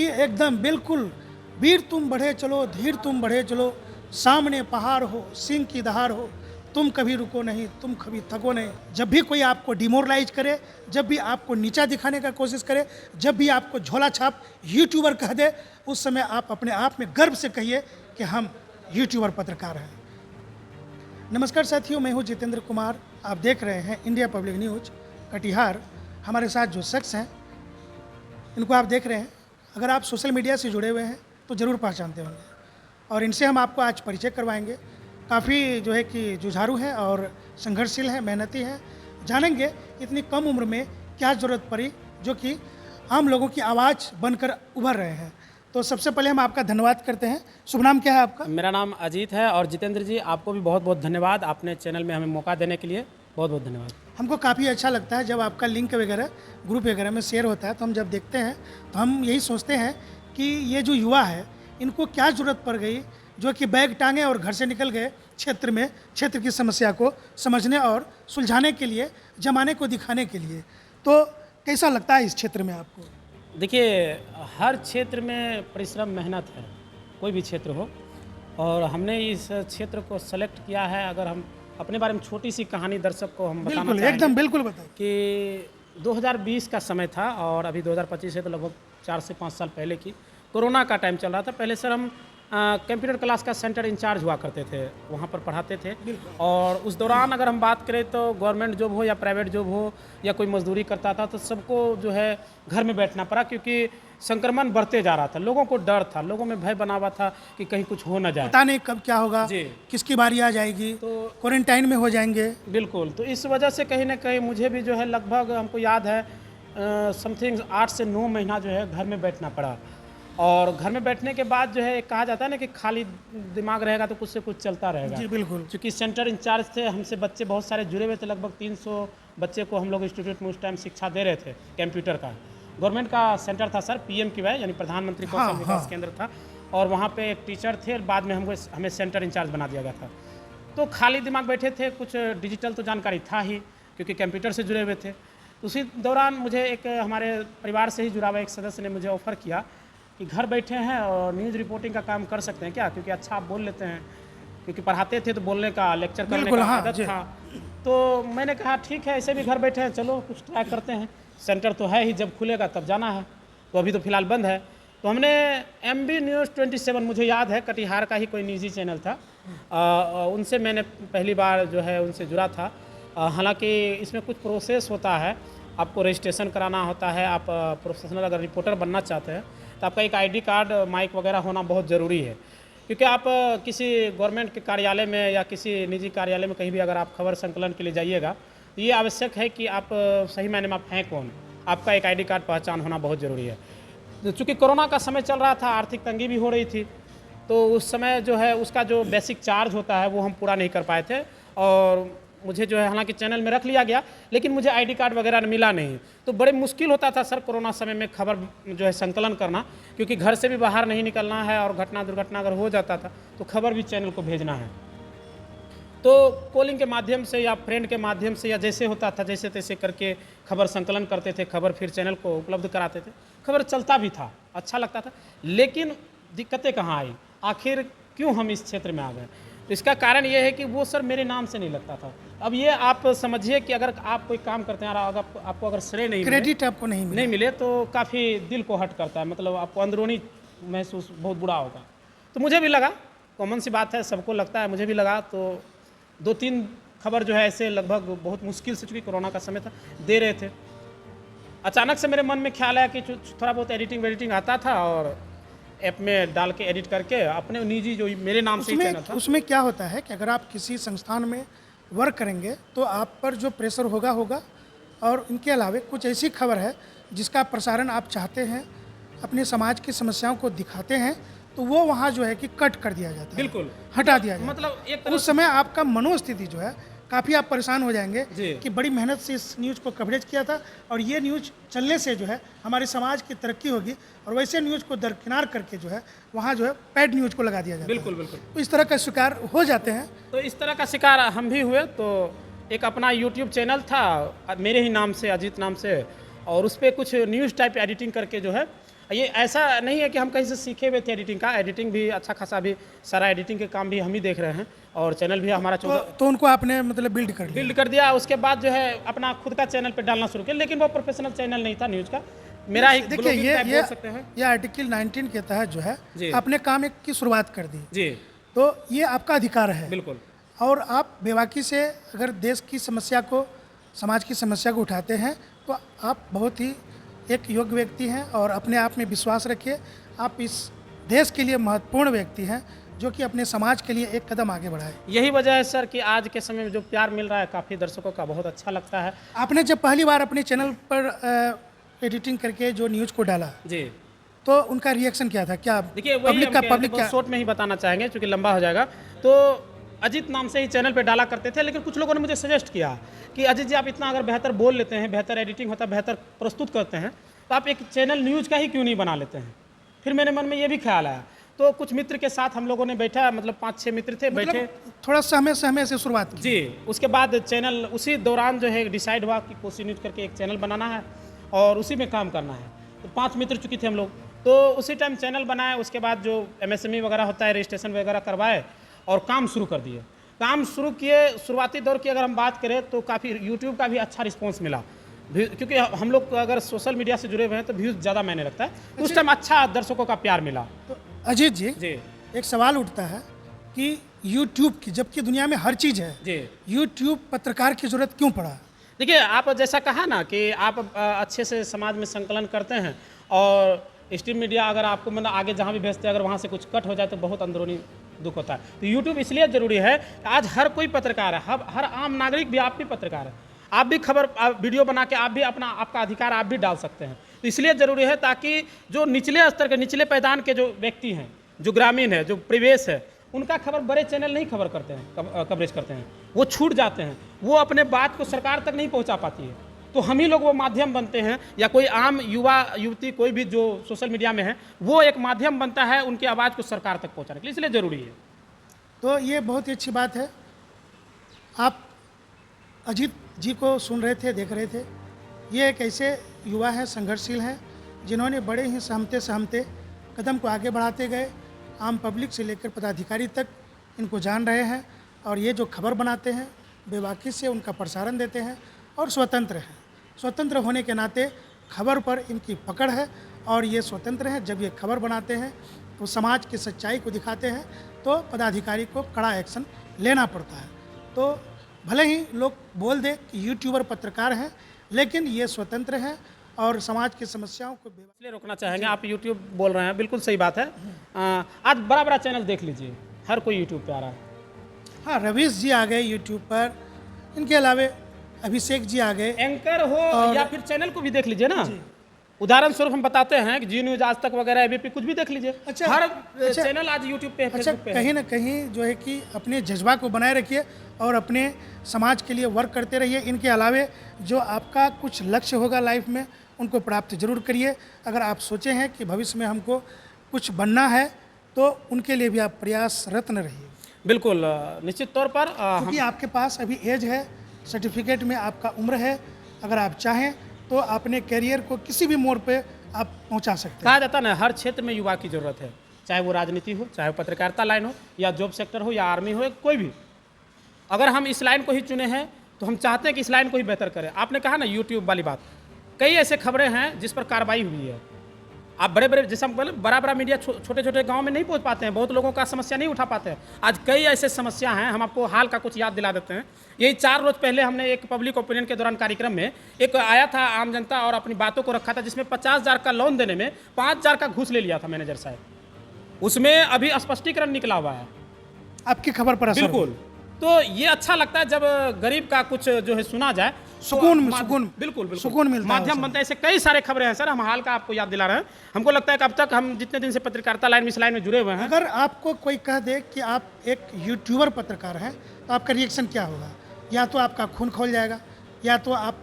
कि एकदम बिल्कुल वीर तुम बढ़े चलो, धीर तुम बढ़े चलो, सामने पहाड़ हो, सिंह की दहाड़ हो, तुम कभी रुको नहीं, तुम कभी थको नहीं। जब भी कोई आपको डिमोरलाइज करे, जब भी आपको नीचा दिखाने का कोशिश करे, जब भी आपको झोला छाप यूट्यूबर कह दे, उस समय आप अपने आप में गर्व से कहिए कि हम यूट्यूबर पत्रकार हैं। नमस्कार साथियों, मैं हूं जितेंद्र कुमार। आप देख रहे हैं इंडिया पब्लिक न्यूज कटिहार। हमारे साथ जो शख्स हैं इनको आप देख रहे हैं, अगर आप सोशल मीडिया से जुड़े हुए हैं तो ज़रूर पहचानते होंगे, और इनसे हम आपको आज परिचय करवाएंगे। काफ़ी जो है कि जुझारू हैं और संघर्षशील हैं, मेहनती हैं। जानेंगे इतनी कम उम्र में क्या ज़रूरत पड़ी जो कि आम लोगों की आवाज़ बनकर उभर रहे हैं। तो सबसे पहले हम आपका धन्यवाद करते हैं। शुभ नाम क्या है आपका? मेरा नाम अजीत है। और जितेंद्र जी, आपको भी बहुत बहुत धन्यवाद, आपने चैनल में हमें मौका देने के लिए बहुत बहुत धन्यवाद। हमको काफ़ी अच्छा लगता है जब आपका लिंक वगैरह ग्रुप वगैरह में शेयर होता है, तो हम जब देखते हैं तो हम यही सोचते हैं कि ये जो युवा है इनको क्या ज़रूरत पड़ गई जो कि बैग टांगे और घर से निकल गए क्षेत्र की समस्या को समझने और सुलझाने के लिए, जमाने को दिखाने के लिए। तो कैसा लगता है इस क्षेत्र में आपको? देखिए, हर क्षेत्र में परिश्रम मेहनत है, कोई भी क्षेत्र हो, और हमने इस क्षेत्र को सेलेक्ट किया है। अगर हम अपने बारे में छोटी सी कहानी दर्शक को हम बताना चाहेंगे, एकदम बिल्कुल बताइए कि 2020 का समय था और अभी 2025 है, तो लगभग 4 से 5 साल पहले की कोरोना का टाइम चल रहा था। पहले सर हम कंप्यूटर क्लास का सेंटर इंचार्ज हुआ करते थे, वहाँ पर पढ़ाते थे। और उस दौरान अगर हम बात करें तो गवर्नमेंट जॉब हो या प्राइवेट जॉब हो या कोई मजदूरी करता था, तो सबको जो है घर में बैठना पड़ा, क्योंकि संक्रमण बढ़ते जा रहा था। लोगों को डर था, लोगों में भय बना हुआ था कि कहीं कुछ हो ना जाए, पता नहीं कब क्या होगा, किसकी बारी आ जाएगी, तो क्वारंटाइन में हो जाएंगे। बिल्कुल। तो इस वजह से कहीं ना कहीं मुझे भी जो है लगभग, हमको याद है, समथिंग 8 से 9 महीना जो है घर में बैठना पड़ा। और घर में बैठने के बाद जो है, कहा जाता है ना कि खाली दिमाग रहेगा तो कुछ से कुछ चलता रहेगा। जी बिल्कुल। क्योंकि सेंटर इंचार्ज थे, हमसे बच्चे बहुत सारे जुड़े हुए थे, लगभग 300 बच्चे को हम लोग इंस्टीट्यूट में उस टाइम शिक्षा दे रहे थे कंप्यूटर का। गवर्नमेंट का सेंटर था सर, PMKY यानी प्रधानमंत्री कौशल विकास केंद्र था। और वहाँ पे एक टीचर थे, और बाद में हमें सेंटर इंचार्ज बना दिया गया था। तो खाली दिमाग बैठे थे, कुछ डिजिटल तो जानकारी था ही, क्योंकि कंप्यूटर से जुड़े हुए थे। उसी दौरान मुझे एक हमारे परिवार से ही जुड़ा हुआ एक सदस्य ने मुझे ऑफ़र किया कि घर बैठे हैं और न्यूज़ रिपोर्टिंग का काम कर सकते हैं क्या, क्योंकि अच्छा आप बोल लेते हैं, क्योंकि पढ़ाते थे तो बोलने का, लेक्चर करने का आदत था। तो मैंने कहा ठीक है, ऐसे भी घर बैठे हैं, चलो कुछ ट्राई करते हैं। सेंटर तो है ही, जब खुलेगा तब जाना है, तो अभी तो फिलहाल बंद है। तो हमने MB News 27, मुझे याद है कटिहार का ही कोई निजी चैनल था, उनसे मैंने पहली बार जो है उनसे जुड़ा था। हालांकि इसमें कुछ प्रोसेस होता है, आपको रजिस्ट्रेशन कराना होता है। आप प्रोफेशनल अगर रिपोर्टर बनना चाहते हैं तो आपका एक ID कार्ड, माइक वगैरह होना बहुत ज़रूरी है। क्योंकि आप किसी गवर्नमेंट के कार्यालय में या किसी निजी कार्यालय में कहीं भी अगर आप खबर संकलन के लिए जाइएगा, तो ये आवश्यक है कि आप सही मायने में आप हैं कौन, आपका एक ID कार्ड पहचान होना बहुत ज़रूरी है। चूँकि कोरोना का समय चल रहा था, आर्थिक तंगी भी हो रही थी, तो उस समय जो है उसका जो बेसिक चार्ज होता है वो हम पूरा नहीं कर पाए थे। और मुझे जो है, हालांकि चैनल में रख लिया गया, लेकिन मुझे ID कार्ड वगैरह मिला नहीं। तो बड़े मुश्किल होता था सर कोरोना समय में खबर जो है संकलन करना, क्योंकि घर से भी बाहर नहीं निकलना है, और घटना दुर्घटना अगर हो जाता था तो खबर भी चैनल को भेजना है। तो कॉलिंग के माध्यम से या फ्रेंड के माध्यम से या जैसे होता था, जैसे तैसे करके खबर संकलन करते थे, खबर फिर चैनल को उपलब्ध कराते थे। खबर चलता भी था, अच्छा लगता था, लेकिन दिक्कतें कहाँ आई, आखिर क्यों हम इस क्षेत्र में आ गए? तो इसका कारण ये है कि वो सर मेरे नाम से नहीं लगता था। अब ये आप समझिए कि अगर आप कोई काम करते हैं और आपको अगर श्रेय नहीं क्रेडिट आपको नहीं मिले तो काफ़ी दिल को हर्ट करता है, मतलब आपको अंदरूनी महसूस बहुत बुरा होगा। तो मुझे भी लगा, कॉमन सी बात है, सबको लगता है, मुझे भी लगा। तो 2-3 खबर जो है ऐसे लगभग बहुत मुश्किल से, चूँकि कोरोना का समय था, दे रहे थे। अचानक से मेरे मन में ख्याल आया कि थोड़ा बहुत एडिटिंग आता था, और ऐप में डाल के एडिट करके अपने निजी जो मेरे नाम से चैनल था। उसमें क्या होता है कि अगर आप किसी संस्थान में वर्क करेंगे तो आप पर जो प्रेशर होगा, और इनके अलावा कुछ ऐसी खबर है जिसका प्रसारण आप चाहते हैं, अपने समाज की समस्याओं को दिखाते हैं, तो वो वहाँ जो है कि कट कर दिया जाता है, बिल्कुल हटा दिया जाता है। मतलब एक उस समय आपका मनोस्थिति जो है काफ़ी आप परेशान हो जाएंगे कि बड़ी मेहनत से इस न्यूज़ को कवरेज किया था, और ये न्यूज़ चलने से जो है हमारे समाज की तरक्की होगी, और वैसे न्यूज़ को दरकिनार करके जो है वहाँ जो है पैड न्यूज़ को लगा दिया जाता है। बिल्कुल। तो इस तरह का शिकार हो जाते हैं। तो इस तरह का शिकार हम भी हुए। तो एक अपना YouTube चैनल था मेरे ही नाम से, अजीत नाम से, और उस पर कुछ न्यूज़ टाइप एडिटिंग करके जो है ये ऐसा नहीं है कि हम कहीं से सीखे हुए थे एडिटिंग का, एडिटिंग भी अच्छा खासा भी सारा एडिटिंग के काम भी हम ही देख रहे हैं और चैनल भी हमारा तो उनको आपने मतलब बिल्ड कर दिया। उसके बाद जो है अपना खुद का चैनल पे डालना शुरू किया, लेकिन वो प्रोफेशनल चैनल नहीं था न्यूज़ का, मेरा एक देखिए ब्लॉगिंग टाइप बोल सकते हैं। ये आर्टिकल 19 के तहत जो है जी। आपने काम एक की शुरुआत कर दी, जी तो ये आपका अधिकार है। बिल्कुल। और आप बेबाकी से अगर देश की समस्या को, समाज की समस्या को उठाते हैं तो आप बहुत ही एक योग्य व्यक्ति हैं और अपने आप में विश्वास रखिए। आप इस देश के लिए महत्वपूर्ण व्यक्ति हैं जो कि अपने समाज के लिए एक कदम आगे बढ़ाए। यही वजह है सर कि आज के समय में जो प्यार मिल रहा है काफ़ी दर्शकों का, बहुत अच्छा लगता है। आपने जब पहली बार अपने चैनल पर एडिटिंग करके जो न्यूज़ को डाला जी, तो उनका रिएक्शन क्या था? क्या देखिए वही पब्लिक क्या शॉर्ट में ही बताना चाहेंगे क्योंकि लंबा हो जाएगा। तो अजीत नाम से ही चैनल पे डाला करते थे, लेकिन कुछ लोगों ने मुझे सजेस्ट किया कि अजीत जी आप इतना अगर बेहतर बोल लेते हैं, बेहतर एडिटिंग होता है, बेहतर प्रस्तुत करते हैं, तो आप एक चैनल न्यूज़ का ही क्यों नहीं बना लेते हैं। फिर मेरे मन में ये भी ख्याल आया, तो कुछ मित्र के साथ हम लोगों ने बैठा, मतलब 5-6 मित्र थे, बैठे थोड़ा समय से शुरुआत की। जी। उसके बाद चैनल उसी दौरान जो है डिसाइड हुआ कि कोसी न्यूज़ करके एक चैनल बनाना है और उसी में काम करना है। तो 5 मित्र चुके थे हम लोग, तो उसी टाइम चैनल बनाए। उसके बाद जो MSME वगैरह होता है, रजिस्ट्रेशन वगैरह करवाए और काम शुरू कर दिए। काम शुरू किए, शुरुआती दौर की अगर हम बात करें तो काफ़ी यूट्यूब का भी अच्छा रिस्पॉन्स मिला, क्योंकि हम लोग अगर सोशल मीडिया से जुड़े हुए हैं तो व्यूज़ ज़्यादा मायने रखता है। तो उस टाइम अच्छा दर्शकों का प्यार मिला। तो अजीत जी, जी एक सवाल उठता है कि यूट्यूब की, जबकि दुनिया में हर चीज़ है, जी, यूट्यूब पत्रकार की जरूरत क्यों पड़ा? देखिए आप जैसा कहा ना कि आप अच्छे से समाज में संकलन करते हैं और स्ट्रीम मीडिया अगर आपको मतलब आगे जहाँ भी भेजते हैं अगर वहाँ से कुछ कट हो जाए तो बहुत अंदरूनी दुख होता है। तो यूट्यूब इसलिए ज़रूरी है, आज हर कोई पत्रकार है, हर आम नागरिक भी, आप भी पत्रकार है, आप भी खबर वीडियो बना के आप भी आपका अधिकार आप भी डाल सकते हैं। तो इसलिए ज़रूरी है ताकि जो निचले स्तर के, निचले पैदान के जो व्यक्ति हैं, जो ग्रामीण है, जो परिवेश है, उनका खबर बड़े चैनल नहीं खबर करते हैं, कवरेज करते हैं, वो छूट जाते हैं, वो अपने बात को सरकार तक नहीं पहुंचा पाती है। तो हम ही लोग वो माध्यम बनते हैं, या कोई आम युवा युवती कोई भी जो सोशल मीडिया में है वो एक माध्यम बनता है उनकी आवाज़ को सरकार तक पहुंचाने के लिए, इसलिए ज़रूरी है। तो ये बहुत ही अच्छी बात है। आप अजीत जी को सुन रहे थे, देख रहे थे। ये एक ऐसे युवा हैं, संघर्षशील हैं, जिन्होंने बड़े ही सहमते कदम को आगे बढ़ाते गए। आम पब्लिक से लेकर पदाधिकारी तक इनको जान रहे हैं और ये जो खबर बनाते हैं बेबाकी से उनका प्रसारण देते हैं और स्वतंत्र हैं। स्वतंत्र होने के नाते खबर पर इनकी पकड़ है और ये स्वतंत्र हैं। जब ये खबर बनाते हैं तो समाज की सच्चाई को दिखाते हैं तो पदाधिकारी को कड़ा एक्शन लेना पड़ता है। तो भले ही लोग बोल दें कि यूट्यूबर पत्रकार हैं, लेकिन ये स्वतंत्र हैं और समाज की समस्याओं को इसलिए रोकना चाहेंगे। आप यूट्यूब बोल रहे हैं, बिल्कुल सही बात है। आज बड़ा बड़ा चैनल देख लीजिए, हर कोई यूट्यूब पे आ रहा है। हाँ, रवीश जी आ गए यूट्यूब पर, इनके अलावा अभिषेक जी आ गए। एंकर हो या फिर चैनल को भी देख लीजिए ना, उदाहरण स्वरूप हम बताते हैं कि जी न्यूज, आज तक वगैरह, ABP, कुछ भी देख लीजिए। हर चैनल आज यूट्यूब पे है, फेसबुक पे है। कहीं ना कहीं जो है कि अपने जज्बा को बनाए रखिए और अपने समाज के लिए वर्क करते रहिए। इनके अलावे जो आपका कुछ लक्ष्य होगा लाइफ में उनको प्राप्त जरूर करिए। अगर आप सोचे हैं कि भविष्य में हमको कुछ बनना है तो उनके लिए भी आप प्रयासरत न रहिए। बिल्कुल, निश्चित तौर पर क्योंकि आपके पास अभी एज है, सर्टिफिकेट में आपका उम्र है। अगर आप चाहें तो अपने करियर को किसी भी मोड़ पे आप पहुंचा सकते हैं। कहा जाता है ना, हर क्षेत्र में युवा की ज़रूरत है, चाहे वो राजनीति हो, चाहे वो पत्रकारिता लाइन हो, या जॉब सेक्टर हो, या आर्मी हो, कोई भी। अगर हम इस लाइन को ही चुने हैं तो हम चाहते हैं कि इस लाइन को ही बेहतर करें। आपने कहा ना यूट्यूब वाली बात, कई ऐसे खबरें हैं जिस पर कार्रवाई हुई है। आप बड़े बड़े, जैसे हम बोले, बड़ा मीडिया छोटे छोटे गांव में नहीं पहुंच पाते हैं, बहुत लोगों का समस्या नहीं उठा पाते हैं। आज कई ऐसे समस्या हैं, हम आपको हाल का कुछ याद दिला देते हैं। यही 4 रोज पहले हमने एक पब्लिक ओपिनियन के दौरान कार्यक्रम में एक आया था आम जनता और अपनी बातों को रखा था, जिसमें 50,000 का लोन देने में 5,000 का घूस ले लिया था मैनेजर साहब। उसमें अभी स्पष्टीकरण निकला हुआ है। आपकी खबर पर असर बिल्कुल। तो ये अच्छा लगता है जब गरीब का कुछ जो है सुना जाए, सुकून बिल्कुल सुकून मिलता है, माध्यम बनता है। ऐसे कई सारे खबरें हैं सर, हम हाल का आपको याद दिला रहे हैं। हमको लगता है कि अब तक हम जितने दिन से पत्रकारिता लाइन में, इस लाइन में जुड़े हुए हैं, अगर आपको कोई कह दे कि आप एक यूट्यूबर पत्रकार हैं तो आपका रिएक्शन क्या होगा? या तो आपका खून खौल जाएगा, या तो आप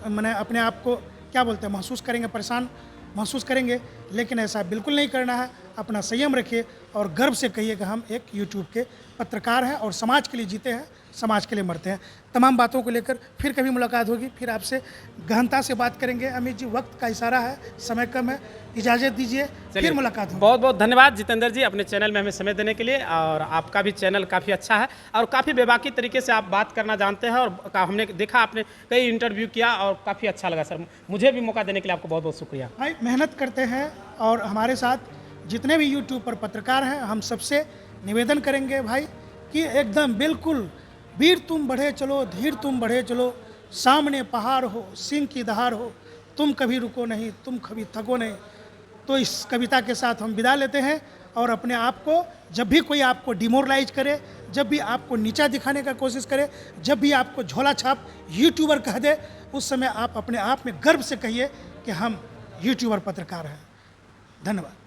मैंने अपने आप को क्या बोलते हैं महसूस करेंगे, परेशान महसूस करेंगे, लेकिन ऐसा बिल्कुल नहीं करना है। अपना संयम रखिए और गर्व से कहिए कि हम एक यूट्यूब के पत्रकार हैं और समाज के लिए जीते हैं, समाज के लिए मरते हैं। तमाम बातों को लेकर फिर कभी मुलाकात होगी, फिर आपसे गहनता से बात करेंगे। अमित जी, वक्त का इशारा है, समय कम है, इजाज़त दीजिए, फिर मुलाकात होगी। बहुत बहुत धन्यवाद जितेंद्र जी अपने चैनल में हमें समय देने के लिए। और आपका भी चैनल काफ़ी अच्छा है और काफ़ी बेबाकी तरीके से आप बात करना जानते हैं और हमने देखा आपने कई इंटरव्यू किया और काफ़ी अच्छा लगा सर। मुझे भी मौका देने के लिए आपको बहुत बहुत शुक्रिया। भाई मेहनत करते हैं और हमारे साथ जितने भी यूट्यूब पर पत्रकार हैं, हम सबसे निवेदन करेंगे भाई कि एकदम बिल्कुल वीर तुम बढ़े चलो, धीर तुम बढ़े चलो, सामने पहाड़ हो, सिंह की दहाड़ हो, तुम कभी रुको नहीं, तुम कभी थको नहीं। तो इस कविता के साथ हम विदा लेते हैं और अपने आप को, जब भी कोई आपको डिमोरलाइज करे, जब भी आपको नीचा दिखाने का कोशिश करे, जब भी आपको झोला छाप यूट्यूबर कह दे, उस समय आप अपने आप में गर्व से कहिए कि हम यूट्यूबर पत्रकार हैं। धन्यवाद।